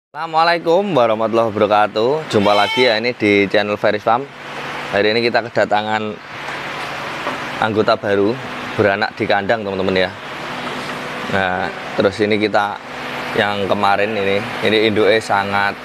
Assalamualaikum warahmatullahi wabarakatuh. Jumpa lagi ya ini di channel Faris Farm. Hari ini kita kedatangan anggota baru beranak di kandang teman-teman ya. Nah terus ini kita yang kemarin ini induknya sangat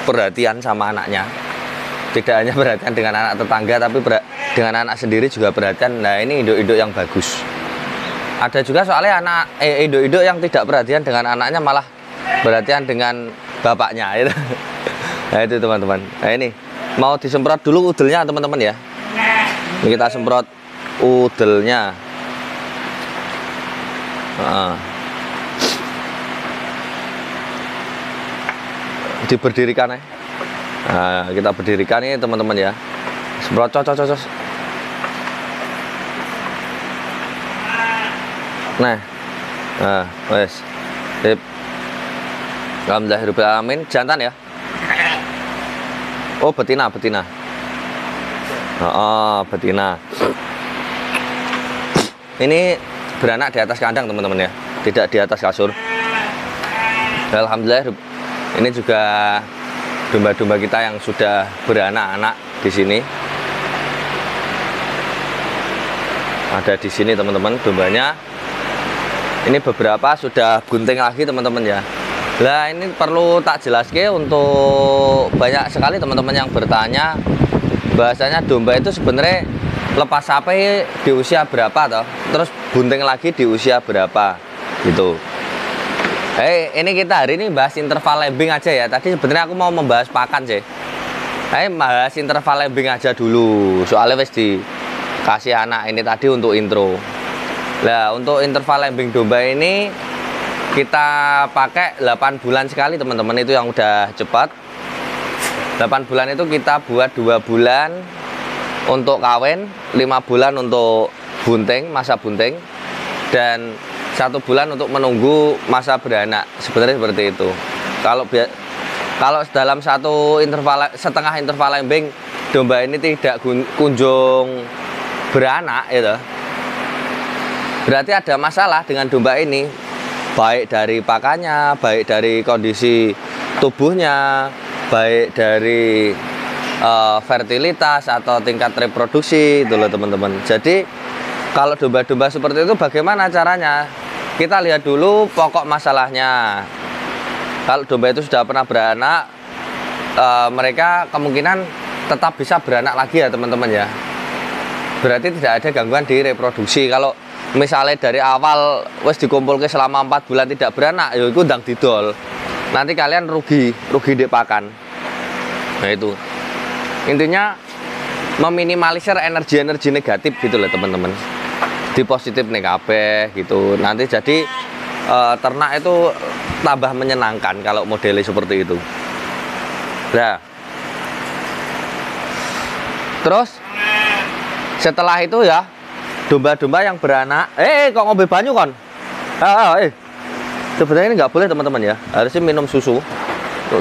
perhatian sama anaknya. Tidak hanya perhatian dengan anak tetangga, tapi dengan anak sendiri juga perhatian. Nah ini induk-induk yang bagus. Ada juga soalnya induk-induk yang tidak perhatian dengan anaknya, malah perhatian dengan bapaknya gitu. Nah itu teman-teman. Nah ini mau disemprot dulu udelnya teman-teman ya. Ini kita semprot udelnya. Diberdirikan ya. Nah, kita berdirikan ini teman-teman ya. Semprot cocok. Nah, wes. Sip. Alhamdulillahirrahmanirrahim. Jantan ya? Oh betina. Betina. Ini beranak di atas kandang teman-teman ya, tidak di atas kasur. Alhamdulillah. Ini juga domba-domba kita yang sudah beranak-anak di sini. Ada di sini teman-teman dombanya. Ini beberapa sudah bunting lagi teman-teman ya. Nah ini perlu tak jelaskan untuk banyak sekali teman-teman yang bertanya, bahasanya domba itu sebenarnya lepas sapi di usia berapa toh, terus bunting lagi di usia berapa gitu. Ini kita hari ini bahas interval lambing aja ya. Tadi sebenarnya aku mau membahas pakan sih. Bahas interval lambing aja dulu, soalnya wes dikasih anak ini tadi untuk intro. Nah untuk interval lambing domba ini kita pakai 8 bulan sekali teman-teman, itu yang udah cepat. 8 bulan itu kita buat 2 bulan untuk kawin, 5 bulan untuk bunting, masa bunting, dan 1 bulan untuk menunggu masa beranak. Sebenarnya seperti itu. Kalau dalam setengah interval lambing domba ini tidak kunjung beranak itu, berarti ada masalah dengan domba ini. Baik dari pakannya, baik dari kondisi tubuhnya, baik dari fertilitas atau tingkat reproduksi itu loh teman-teman. Jadi kalau domba-domba seperti itu bagaimana caranya? Kita lihat dulu pokok masalahnya. Kalau domba itu sudah pernah beranak, mereka kemungkinan tetap bisa beranak lagi ya teman-teman ya. Berarti tidak ada gangguan di reproduksi. Kalau misalnya dari awal wes dikumpulke selama 4 bulan tidak beranak, ya itu ndang didol. Nanti kalian rugi di pakan. Nah itu. Intinya meminimalisir energi-energi negatif gitu loh teman-teman. Di positif nih kabeh gitu. Nanti jadi ternak itu tambah menyenangkan kalau modelnya seperti itu. Nah. Terus setelah itu ya, domba-domba yang beranak, kok ngombe banyu kon? Sebenarnya ini nggak boleh teman-teman ya. Harusnya minum susu,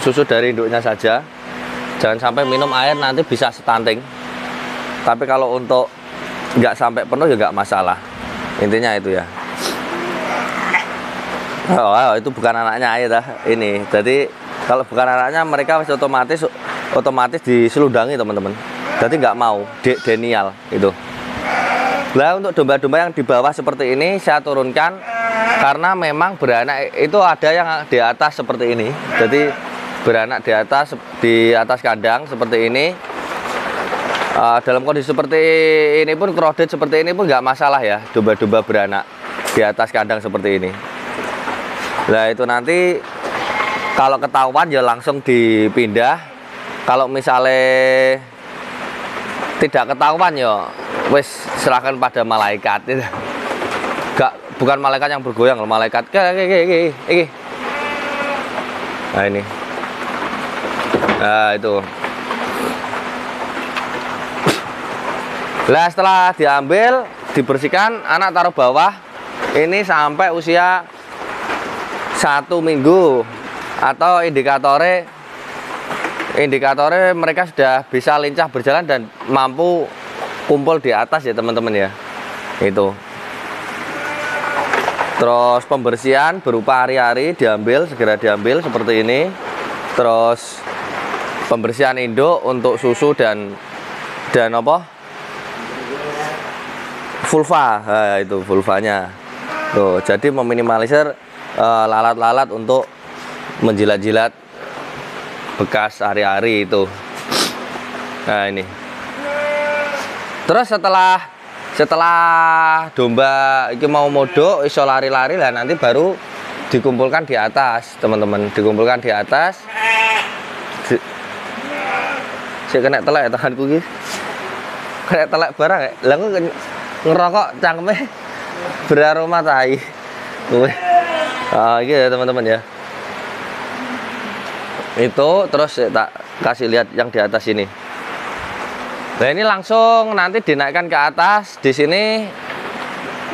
susu dari induknya saja. Jangan sampai minum air, nanti bisa stunting. Tapi kalau untuk nggak sampai penuh ya nggak masalah. Intinya itu ya. Itu bukan anaknya air dah. Ini. Jadi kalau bukan anaknya, mereka otomatis diselundangi teman-teman. Jadi nggak mau denial itu. Nah untuk domba-domba yang di bawah seperti ini saya turunkan karena memang beranak itu ada yang di atas seperti ini. Jadi beranak di atas kandang seperti ini. Dalam kondisi seperti ini pun, crowded seperti ini pun nggak masalah ya, domba-domba beranak di atas kandang seperti ini. Nah itu nanti kalau ketahuan ya langsung dipindah. Kalau misalnya tidak ketahuan ya wes serahkan pada malaikat itu. Bukan malaikat yang bergoyang, malaikat iki. Nah ini. Nah itu. Nah setelah diambil, dibersihkan, anak taruh bawah. Ini sampai usia 1 minggu atau indikatornya mereka sudah bisa lincah berjalan dan mampu kumpul di atas ya teman-teman ya. Itu Terus pembersihan berupa ari-ari diambil, segera diambil seperti ini. Terus pembersihan induk untuk susu dan apa? Vulva. Nah, itu vulvanya. Tuh, jadi meminimalisir lalat-lalat untuk menjilat-jilat bekas ari-ari itu. Nah, ini. Terus setelah domba ini mau modok iso lari-lari lah, nanti baru dikumpulkan di atas, teman-teman. Dikumpulkan di atas. Saya kena telek ya tanganku iki. Kena telek barang ya. Lah ngerokok cangkeme beraroma tai. Kowe. Ah, iki ya teman-teman ya. Itu terus tak kasih lihat yang di atas ini. Nah, ini langsung nanti dinaikkan ke atas di sini,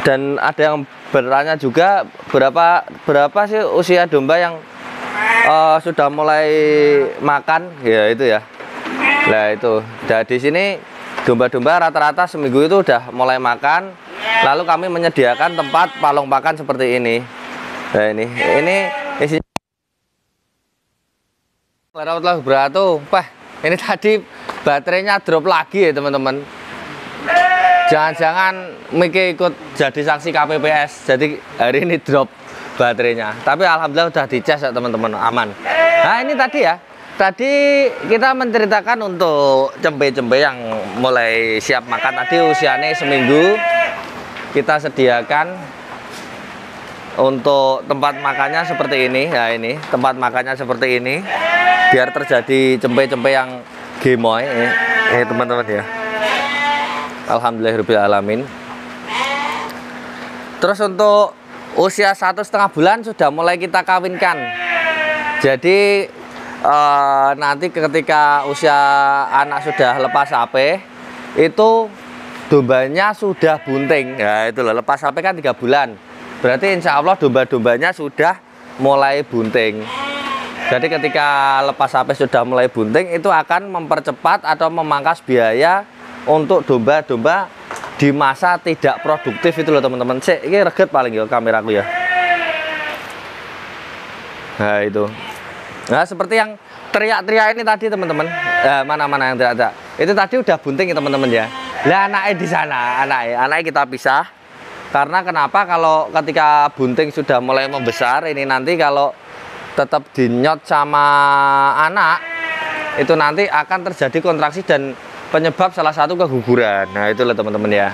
dan ada yang bertanya juga berapa sih usia domba yang sudah mulai makan, ya itu ya. Nah itu, dan di sini domba-domba rata-rata seminggu itu udah mulai makan, lalu kami menyediakan tempat palung pakan seperti ini. Nah ini isinya. Warahmatullahi wabarakatuh. Wah, ini tadi baterainya drop lagi ya teman-teman. Jangan-jangan Miki ikut jadi saksi KPPS, jadi hari ini drop baterainya. Tapi alhamdulillah udah dicas ya teman-teman, aman. Nah ini tadi ya, tadi kita menceritakan untuk cempe-cempe yang mulai siap makan. Tadi usianya seminggu, kita sediakan untuk tempat makannya seperti ini. Ya ini tempat makannya seperti ini, biar terjadi cempe-cempe yang gemoy teman-teman ya. Alhamdulillahirobbilalamin. Terus untuk usia 1,5 bulan sudah mulai kita kawinkan. Jadi nanti ketika usia anak sudah lepas HP, itu dombanya sudah bunting. Ya itu loh, lepas HP kan 3 bulan. Berarti insya Allah domba-dombanya sudah mulai bunting. Jadi ketika lepas HP sudah mulai bunting, itu akan mempercepat atau memangkas biaya untuk domba-domba di masa tidak produktif itu loh teman-teman. Cek, ini reget paling ya kameraku ya. Nah itu. Nah seperti yang teriak-teriak ini tadi teman-teman. Mana-mana yang teriak-teriak. Itu tadi udah bunting ya teman-teman ya. Lah anaknya di sana, anaknya kita pisah. Karena kenapa, kalau ketika bunting sudah mulai membesar, ini nanti kalau tetap dinyot sama anak, itu nanti akan terjadi kontraksi dan penyebab salah satu keguguran. Nah itulah teman-teman ya.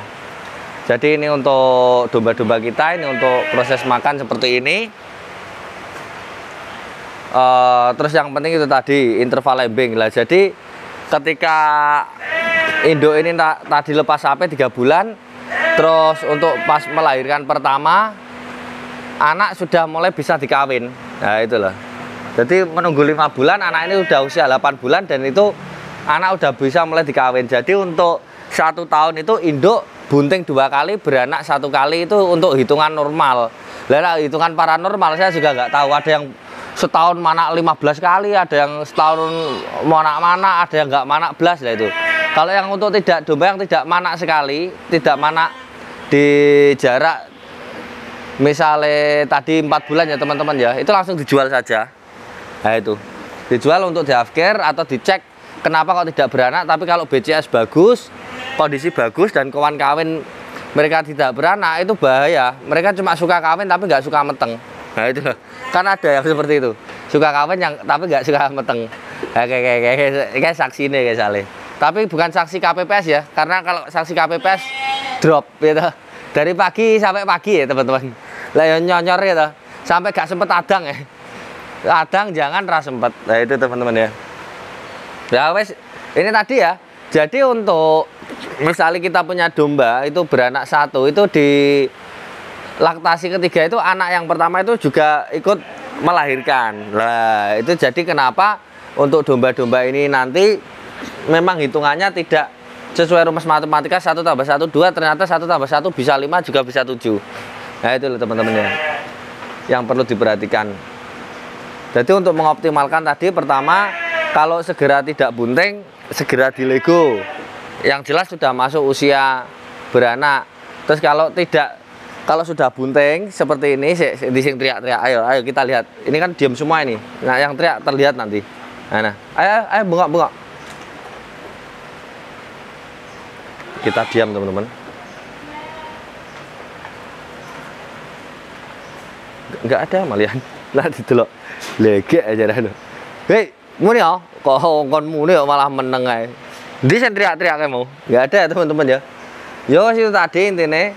Jadi ini untuk domba-domba kita, ini untuk proses makan seperti ini. Terus yang penting itu tadi interval lambing lah. Jadi ketika induk ini tadi lepas HP 3 bulan, terus untuk pas melahirkan pertama, anak sudah mulai bisa dikawin. Nah itulah. Jadi menunggu 5 bulan, anak ini udah usia 8 bulan, dan itu anak udah bisa mulai dikawin. Jadi untuk 1 tahun itu induk bunting 2 kali, beranak 1 kali, itu untuk hitungan normal. Lah hitungan paranormal saya juga nggak tahu. Ada yang setahun manak 15 kali, ada yang setahun manak-manak, ada yang nggak manak belas lah itu. Kalau yang untuk domba yang tidak manak sekali, tidak manak di jarak misalnya tadi 4 bulan ya teman-teman ya, itu langsung dijual saja. Nah itu dijual untuk di afkir atau dicek kenapa kok tidak beranak. Tapi kalau BCS bagus, kondisi bagus, dan kawan kawin mereka tidak beranak, itu bahaya. Mereka cuma suka kawin tapi nggak suka meteng. Nah itu kan ada yang seperti itu, suka kawin yang tapi nggak suka meteng. Nah, kayak saksi ini kayak Saleh. Tapi bukan saksi KPPS ya, karena kalau saksi KPPS drop gitu dari pagi sampai pagi ya teman-teman. Lah ya nyonyor gitu sampai gak sempet adang ya. Adang jangan ras sempet. Nah itu teman-teman ya. Ya wes, ini tadi ya. Jadi untuk misalnya kita punya domba itu beranak 1, itu di laktasi ketiga itu anak yang pertama itu juga ikut melahirkan. Nah itu jadi kenapa untuk domba-domba ini nanti memang hitungannya tidak sesuai rumus matematika 1 tambah 1 2, ternyata 1 tambah 1 bisa 5 juga bisa 7. Nah itu loh teman-teman ya, yang perlu diperhatikan. Jadi untuk mengoptimalkan tadi, pertama kalau segera tidak bunting, segera dilego. Yang jelas sudah masuk usia beranak. Terus kalau tidak kalau sudah bunting seperti ini, di sing teriak-teriak, ayo kita lihat. Ini kan diam semua ini. Nah, yang teriak terlihat nanti. Nah, ayo bengok. Kita diam teman-teman. Enggak ada malian. Lah didelok. Legek aja dah. Hei, muni ya, kok kon muni malah meneng ae. Ndi sing teriak-teriak kae mau? Enggak ada teman-teman ya. Yo wis itu tadi intine.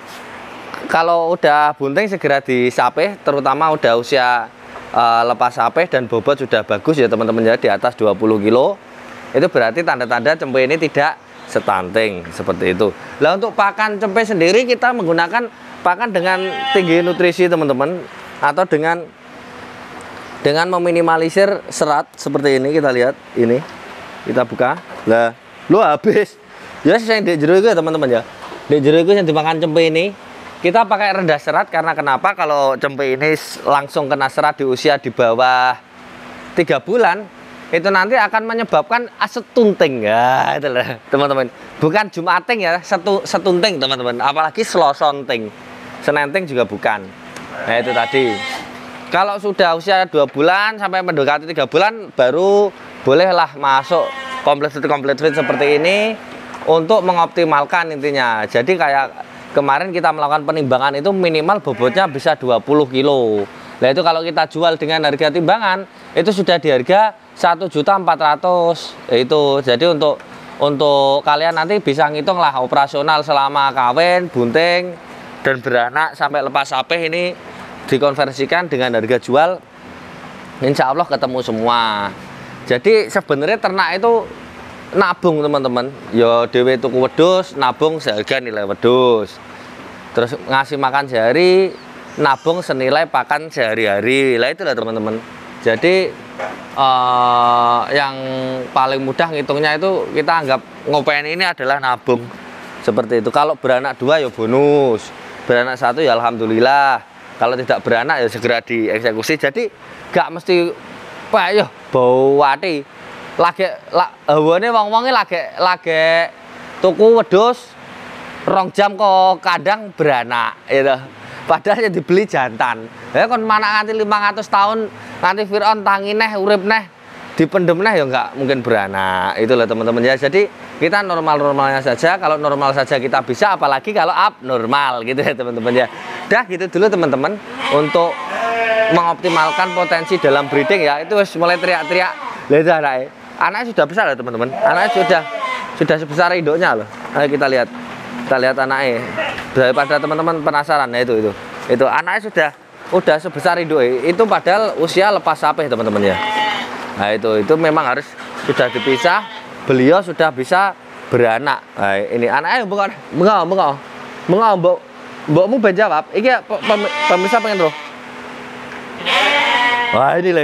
Kalau udah bunting segera disapih, terutama udah usia lepas sapih dan bobot sudah bagus ya teman-teman ya, di atas 20 kilo. Itu berarti tanda-tanda cempe ini tidak stunting seperti itu. Lah untuk pakan cempe sendiri kita menggunakan pakan dengan tinggi nutrisi teman-teman, atau dengan meminimalisir serat seperti ini. Kita lihat ini, kita buka lah, lu habis ya yang di jero itu ya teman-teman ya, di jero itu yang dimakan cempe ini kita pakai rendah serat. Karena kenapa? Kalau cempe ini langsung kena serat di usia di bawah 3 bulan, itu nanti akan menyebabkan setunting ya, itulah teman-teman, bukan jumating ya, setunting teman-teman, apalagi selosonting, senenting juga bukan. Nah itu tadi, kalau sudah usia 2 bulan sampai mendekati 3 bulan baru bolehlah masuk complete feed seperti ini untuk mengoptimalkan intinya. Jadi kayak kemarin kita melakukan penimbangan itu minimal bobotnya bisa 20 kilo. Nah itu kalau kita jual dengan harga timbangan itu sudah di harga 1.400.000. Itu jadi untuk kalian nanti bisa ngitung lah operasional selama kawin, bunting dan beranak sampai lepas sapih ini dikonversikan dengan harga jual, insya Allah ketemu semua. Jadi sebenarnya ternak itu nabung teman-teman. Yo dewe tuku wedhus, nabung seharga nilai wedhus. Terus ngasih makan sehari, nabung senilai pakan sehari-hari. Lah itulah teman-teman. Jadi yang paling mudah ngitungnya itu kita anggap ngopen ini adalah nabung. Seperti itu. Kalau beranak 2 ya bonus, beranak 1 ya alhamdulillah. Kalau tidak beranak ya segera dieksekusi. Jadi gak mesti pak yo bau wati. Hawane wong-wonge lagi tuku wedhus 2 jam kok kadang beranak gitu. Padahal yang dibeli jantan. Ya kon mana nganti 500 tahun nganti Fir'aun tangi neh urip neh dipendem neh ya nggak mungkin beranak. Itulah teman-teman ya. Jadi kita normal-normalnya saja. Kalau normal saja kita bisa, apalagi kalau abnormal gitu ya teman-teman ya. Dah gitu dulu teman-teman untuk mengoptimalkan potensi dalam breeding ya. Itu mulai teriak-teriak. Lihat anaknya sudah besar ya teman-teman. Anaknya sudah sebesar induknya loh. Ayo kita lihat anaknya. Daripada teman-teman penasaran ya itu anaknya sudah sebesar induknya. Itu padahal usia lepas sapih teman-teman ya. Nah itu memang harus sudah dipisah. Beliau sudah bisa beranak. Nah, ini anaknya bengok mbokmu ben jawab. Iki pemirsa pengen roh. Wah inilah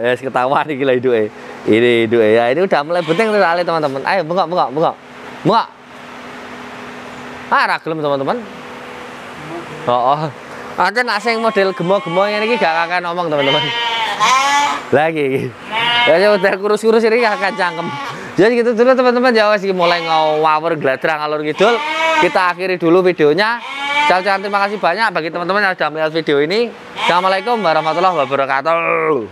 ya ketawa nih gila hidupnya. Ini hidupnya ya, ini udah mulai penting sekali teman-teman. Ayo bengok. Gelem teman-teman. Oh. Aja nak sing model gemo-gemo ini gak akan ngomong teman-teman. Lagi. Ya udah kurus-kurus ini gak akan cangkem. Jadi gitu dulu teman-teman, ya wis mulai ngawur gladrang ngalur ngidul. Kita akhiri dulu videonya. Saya terima kasih banyak bagi teman-teman yang sudah melihat video ini. Assalamualaikum warahmatullahi wabarakatuh.